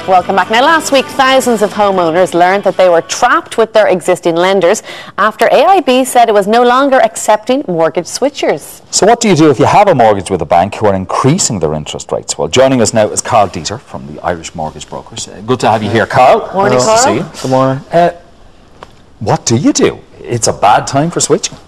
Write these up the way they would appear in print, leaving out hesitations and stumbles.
Welcome back. Now, last week, thousands of homeowners learned that they were trapped with their existing lenders after AIB said it was no longer accepting mortgage switchers. So what do you do if you have a mortgage with a bank who are increasing their interest rates? Well, joining us now is Karl Deeter from the Irish Mortgage Brokers. Good to have you here, Karl. Morning, nice Karl. to see you. Good morning. What do you do? It's a bad time for switching.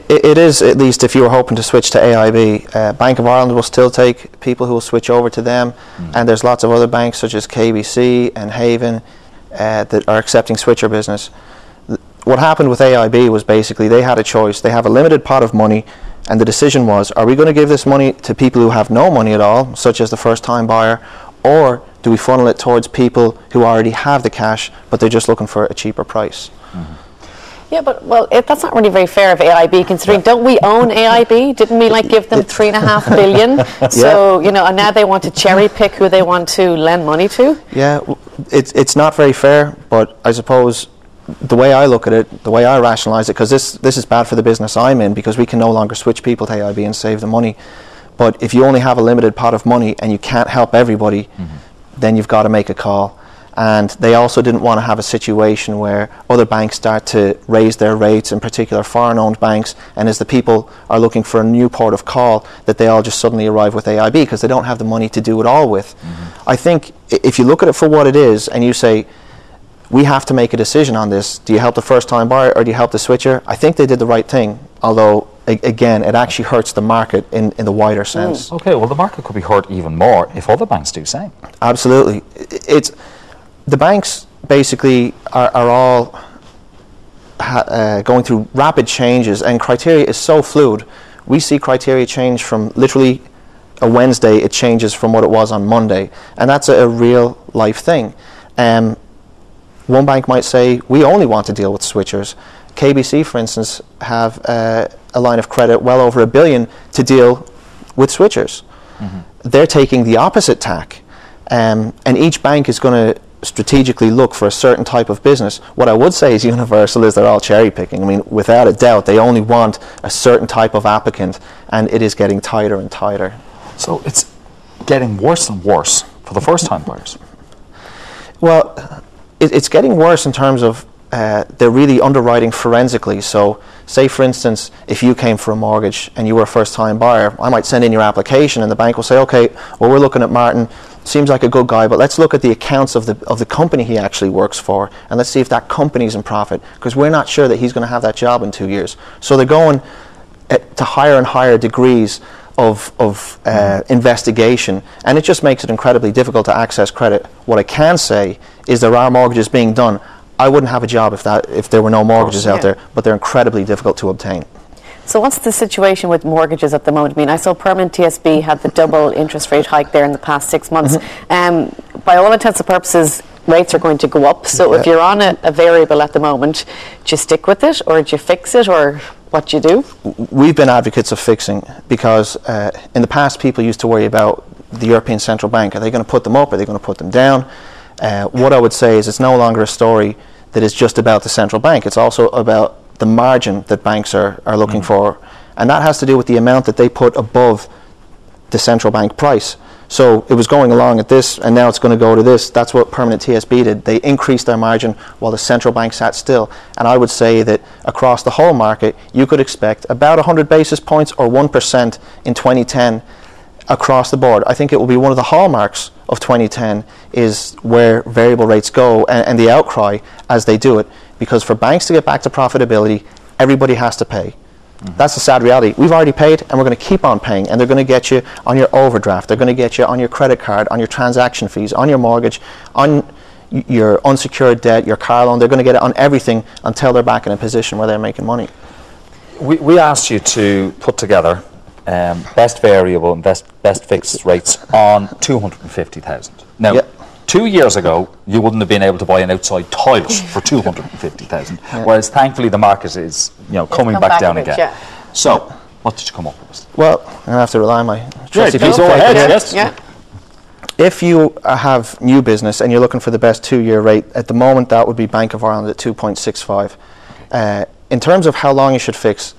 It is, at least if you were hoping to switch to AIB. Bank of Ireland will still take people who will switch over to them, and there's lots of other banks such as KBC and Haven that are accepting switcher business. What happened with AIB was basically they had a choice. They have a limited pot of money, and the decision was, are we going to give this money to people who have no money at all, such as the first-time buyer, or do we funnel it towards people who already have the cash, but they're just looking for a cheaper price? Yeah, but that's not really very fair of AIB, considering don't we own AIB? Didn't we give them $3.5 billion? So and now they want to cherry pick who they want to lend money to. Yeah, it's not very fair, but I suppose the way I look at it, the way I rationalise it, because this is bad for the business I'm in, because we can no longer switch people to AIB and save the money. But if you only have a limited pot of money and you can't help everybody, then you've got to make a call. And they also didn't want to have a situation where other banks start to raise their rates, in particular foreign-owned banks, and as the people are looking for a new port of call, that they all just suddenly arrive with AIB because they don't have the money to do it all with. I think if you look at it for what it is and you say, we have to make a decision on this, do you help the first-time buyer or do you help the switcher? I think they did the right thing, although again, it actually hurts the market in the wider sense. Okay, well the market could be hurt even more if other banks do the same. Absolutely. The banks basically are all going through rapid changes, and criteria is so fluid. We see criteria change from literally a Wednesday, it changes from what it was on Monday, and that's a real life thing. One bank might say, we only want to deal with switchers. KBC, for instance, have a line of credit well over $1 billion to deal with switchers. They're taking the opposite tack, and each bank is going to strategically look for a certain type of business. What I would say is universal is they're all cherry picking. I mean, without a doubt, they only want a certain type of applicant, and it is getting tighter and tighter. So it's getting worse and worse for the first-time buyers. Well, it's getting worse in terms of they're really underwriting forensically. So say, for instance, if you came for a mortgage and you were a first-time buyer, I might send in your application and the bank will say, okay, well, we're looking at Martin, seems like a good guy, but let's look at the accounts of the company he actually works for, and let's see if that company's in profit, because we're not sure that he's going to have that job in 2 years. So they're going to higher and higher degrees of investigation, and it just makes it incredibly difficult to access credit. What I can say is there are mortgages being done. I wouldn't have a job if there were no mortgages out there, but they're incredibly difficult to obtain. So what's the situation with mortgages at the moment? I mean, I saw Permanent TSB had the double interest rate hike there in the past 6 months. By all intents and purposes, rates are going to go up. So if you're on a variable at the moment, do you stick with it, or do you fix it, or what do you do? We've been advocates of fixing, because in the past people used to worry about the European Central Bank. Are they going to put them up? Are they going to put them down? What I would say is it's no longer a story that is just about the central bank. It's also about the margin that banks are looking for, and that has to do with the amount that they put above the central bank price. So it was going along at this, and now it's going to go to this. That's what Permanent TSB did. They increased their margin while the central bank sat still. And I would say that across the whole market, you could expect about 100 basis points or 1% in 2010 across the board. I think it will be one of the hallmarks of 2010 is where variable rates go, and the outcry as they do it. Because for banks to get back to profitability, everybody has to pay. That's the sad reality. We've already paid, and we're going to keep on paying, and they're going to get you on your overdraft, they're going to get you on your credit card, on your transaction fees, on your mortgage, on your unsecured debt, your car loan. They're going to get it on everything until they're back in a position where they're making money. We asked you to put together best variable and best fixed rates on 250,000. Now, 2 years ago, you wouldn't have been able to buy an outside toilet for 250,000, whereas thankfully the market is coming back down again. So, what did you come up with? Well, I'm going to have to rely on my trusty piece of paper. If you have new business and you're looking for the best 2-year rate, at the moment that would be Bank of Ireland at 2.65. In terms of how long you should fix,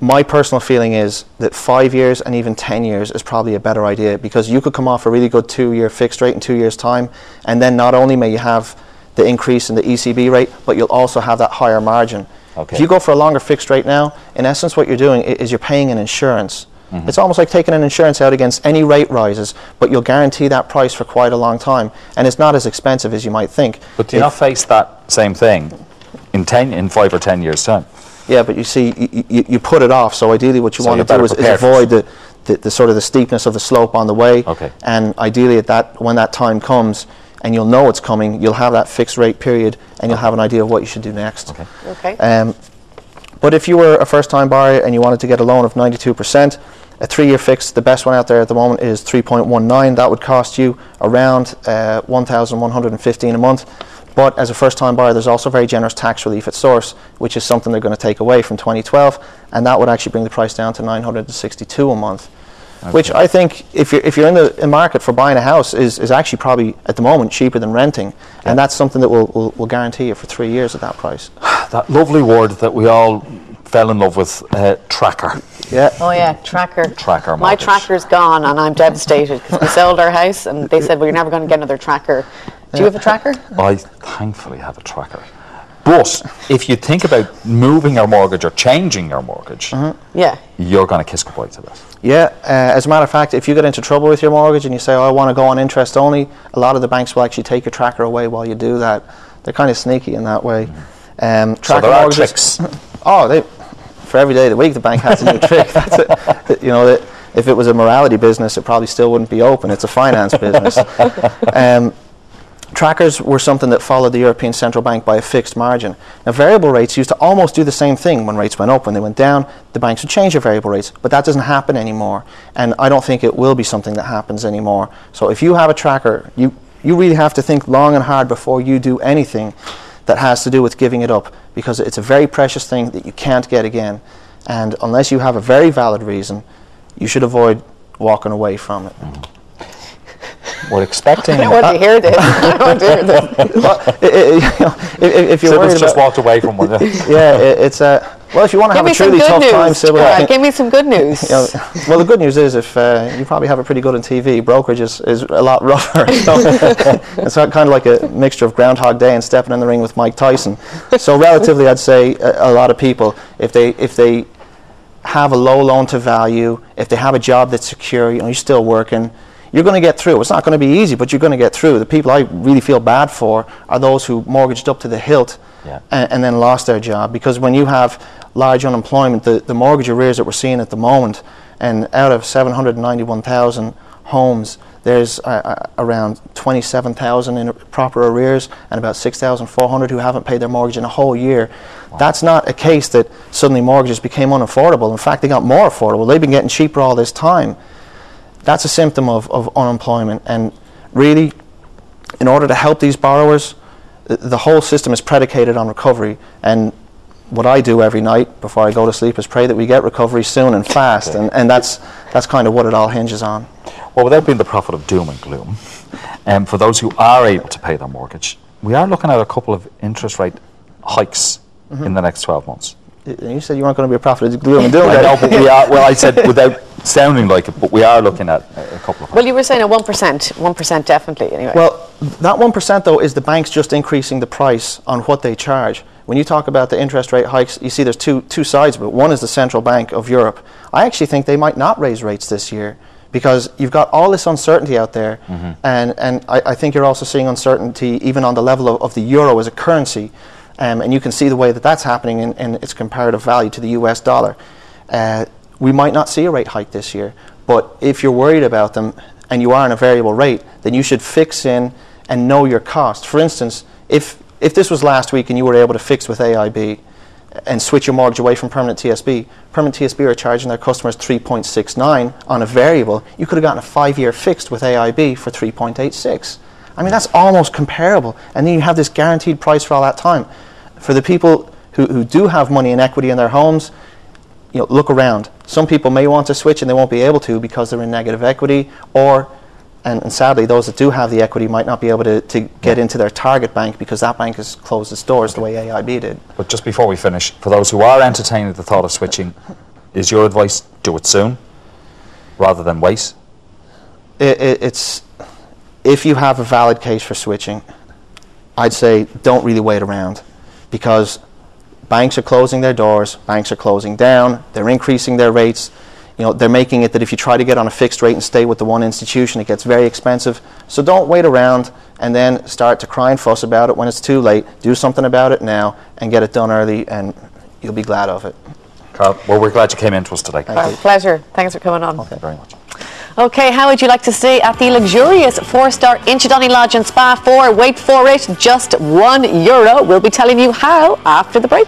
my personal feeling is that 5 years and even 10 years is probably a better idea, because you could come off a really good 2-year fixed rate in 2 years' time, and then not only may you have the increase in the ECB rate, but you'll also have that higher margin. Okay. If you go for a longer fixed rate now, in essence what you're doing is you're paying an insurance. It's almost like taking an insurance out against any rate rises, but you'll guarantee that price for quite a long time, and it's not as expensive as you might think. But do you not face that same thing in 5 or 10 years' time? Yeah, but you see, you put it off. So ideally, what you So want you're to do better is prepared avoid the sort of the steepness of the slope on the way. Okay. And ideally, when that time comes, and you'll know it's coming, you'll have that fixed rate period, and you'll have an idea of what you should do next. Okay. Okay. But if you were a first-time buyer and you wanted to get a loan of 92%, a 3-year fix, the best one out there at the moment is 3.19. That would cost you around $1,115 a month. But as a first-time buyer, there's also very generous tax relief at source, which is something they're going to take away from 2012, and that would actually bring the price down to $962 a month. Okay. Which I think, if you're in the market for buying a house, is actually probably at the moment cheaper than renting, and that's something that will guarantee you for 3 years at that price. That lovely word that we all fell in love with, tracker. Yeah. Oh yeah, tracker. Tracker My mortgage. tracker's gone, and I'm devastated because we sold our house, and they said we're never going to get another tracker. Do you have a tracker? I thankfully have a tracker. But if you think about moving your mortgage or changing your mortgage, Yeah. you're going to kiss goodbye to that. Yeah, as a matter of fact, if you get into trouble with your mortgage and you say, oh, I want to go on interest only, a lot of the banks will actually take your tracker away while you do that. They're kind of sneaky in that way. So there are tricks. Oh, for every day of the week, the bank has a new trick. That's it. You know, if it was a morality business, it probably still wouldn't be open. It's a finance business. Trackers were something that followed the European Central Bank by a fixed margin. Now, variable rates used to almost do the same thing. When rates went up, when they went down, the banks would change their variable rates, but that doesn't happen anymore, and I don't think it will be something that happens anymore. So if you have a tracker, you really have to think long and hard before you do anything that has to do with giving it up, because it's a very precious thing that you can't get again, and unless you have a very valid reason, you should avoid walking away from it. We're expecting... I don't want to hear this. I don't want to hear this. Well, if you're worried Sybil's just about, walked away from one. yeah, it's well, if you want to have a truly tough time, Sybil, Give me some good news. you know, well, the good news is, if you probably have it pretty good on TV, brokerage is a lot rougher. So it's kind of like a mixture of Groundhog Day and stepping in the ring with Mike Tyson. So relatively, I'd say a lot of people, if they have a low loan to value, if they have a job that's secure, you know, you're still working, you're going to get through. It's not going to be easy, but you're going to get through. The people I really feel bad for are those who mortgaged up to the hilt and then lost their job, because when you have large unemployment, the mortgage arrears that we're seeing at the moment, and out of 791,000 homes, there's around 27,000 in proper arrears and about 6,400 who haven't paid their mortgage in a whole year. Wow. That's not a case that suddenly mortgages became unaffordable. In fact, they got more affordable. They've been getting cheaper all this time. That's a symptom of unemployment, and really, in order to help these borrowers, the whole system is predicated on recovery. And what I do every night before I go to sleep is pray that we get recovery soon and fast, okay. and that's kind of what it all hinges on. Well, without being the prophet of doom and gloom, for those who are able to pay their mortgage, we are looking at a couple of interest rate hikes in the next 12 months. You said you weren't going to be a prophet of gloom and doom. I know, but we are. Well, I said without sounding like it, but we are looking at a couple of. Well, you were saying a 1% definitely. Anyway. Well, that 1% though is the banks just increasing the price on what they charge. When you talk about the interest rate hikes, you see there's two sides of it. One is the Central Bank of Europe. I actually think they might not raise rates this year, because you've got all this uncertainty out there, and I think you're also seeing uncertainty even on the level of the euro as a currency. And you can see the way that that's happening in its comparative value to the US dollar. We might not see a rate hike this year, but if you're worried about them and you are on a variable rate, then you should fix in and know your cost. For instance, if this was last week and you were able to fix with AIB and switch your mortgage away from Permanent TSB are charging their customers 3.69 on a variable, you could have gotten a 5-year fixed with AIB for 3.86. I mean, that's almost comparable. And then you have this guaranteed price for all that time. For the people who do have money and equity in their homes, you know, look around. Some people may want to switch and they won't be able to because they're in negative equity, and sadly, those that do have the equity might not be able to get into their target bank because that bank has closed its doors the way AIB did. But just before we finish, for those who are entertaining the thought of switching, Is your advice do it soon rather than wait? It's if you have a valid case for switching, I'd say don't really wait around, because banks are closing their doors, banks are closing down, they're increasing their rates. You know, they're making it that if you try to get on a fixed rate and stay with the one institution, it gets very expensive. So don't wait around and then start to cry and fuss about it when it's too late. Do something about it now and get it done early, and you'll be glad of it. Karl, well, we're glad you came in to us today. Pleasure. Thanks for coming on. Okay, very much. Okay, how would you like to stay at the luxurious 4-star Inchydoney Lodge and Spa for, wait for it, just €1? We'll be telling you how after the break.